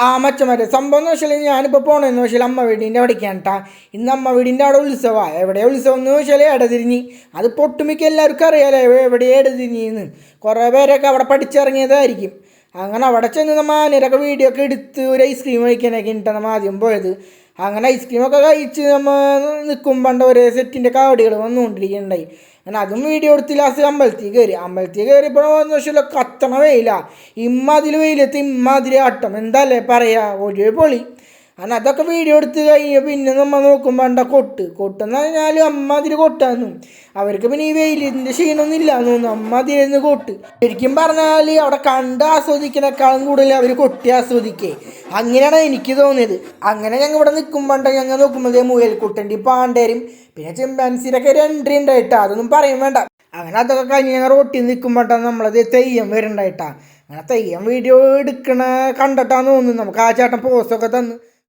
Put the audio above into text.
ആ മച്ചന്മാരെ സംഭവം എന്ന് വെച്ചാൽ ഞാനിപ്പോൾ പോകണമെന്ന് വെച്ചാൽ അമ്മ വീടിൻ്റെ അവിടേക്കാണ് കേട്ടാ. ഇന്ന് അമ്മ വീടിൻ്റെ അവിടെ ഉത്സവമാണ്. എവിടെയാണ് ഉത്സവം എന്ന് വെച്ചാൽ ഇടതിരിഞ്ഞ്. അത് പൊട്ടുമിക്ക എല്ലാവർക്കും അറിയാലോ എവിടെയാണ് ഇടതിരിഞ്ഞെന്ന്. കുറേ പേരൊക്കെ അവിടെ പഠിച്ചിറങ്ങിയതായിരിക്കും. അങ്ങനെ അവിടെ ചെന്ന് നമ്മൾ ആനരൊക്കെ വീഡിയോ ഒക്കെ എടുത്ത് ഒരു ഐസ്ക്രീം കഴിക്കാനൊക്കെ ഇട്ടാണ് നമ്മൾ ആദ്യം പോയത്. അങ്ങനെ ഐസ്ക്രീമൊക്കെ കഴിച്ച് നമ്മൾ നിൽക്കുമ്പോണ്ട് ഒരേ സെറ്റിൻ്റെ കാവടികൾ വന്നുകൊണ്ടിരിക്കുന്നുണ്ടായി. അങ്ങനെ അതും വീഡിയോ എടുത്ത് ലാസ്റ്റ് അമ്പലത്തിൽ കയറിയപ്പോൾ വെച്ചാൽ കത്തണ വെയില. ഇമ്മാതിരി വെയിലത്ത് ഇമ്മാതിരി ആട്ടം എന്താല്ലേ പറയാ, ഒരു പൊളി. അങ്ങനെ അതൊക്കെ വീഡിയോ എടുത്ത് കഴിഞ്ഞ് പിന്നെ നമ്മൾ നോക്കുമ്പോണ്ട കൊട്ടെന്ന് പറഞ്ഞാൽ അമ്മാതിരി കൊട്ടാന്നു. അവർക്ക് പിന്നെ ഈ വെയിലിൻ്റെ ക്ഷീണമൊന്നും ഇല്ലാന്ന് തോന്നുന്നു. അമ്മാതിരിന്ന് കൊട്ട് ശരിക്കും പറഞ്ഞാൽ അവിടെ കണ്ട് ആസ്വദിക്കുന്നേക്കാളും കൂടുതൽ അവർ കൊട്ടി ആസ്വദിക്കേ. അങ്ങനെയാണ് എനിക്ക് തോന്നിയത്. അങ്ങനെ ഞങ്ങൾ ഇവിടെ ഞങ്ങൾ നോക്കുമ്പോൾ മുയൽക്കുട്ടൻ്റെ പാണ്ടേരും പിന്നെ ചിമ്പാൻസിയിലൊക്കെ ഒരു എൻട്രി ഉണ്ടായിട്ടാ, അതൊന്നും പറയും വേണ്ട. അങ്ങനെ അതൊക്കെ കഴിഞ്ഞ് ഞങ്ങൾ റോട്ടിൽ നിൽക്കുമ്പോട്ടാണ് നമ്മളത് തെയ്യം വരുന്നുണ്ടായിട്ടാ. അങ്ങനെ തെയ്യം വീഡിയോ എടുക്കണ കണ്ടിട്ടാന്ന് തോന്നുന്നു. നമുക്ക് ആ ചേട്ടൻ പോസ്റ്റൊക്കെ തന്ന്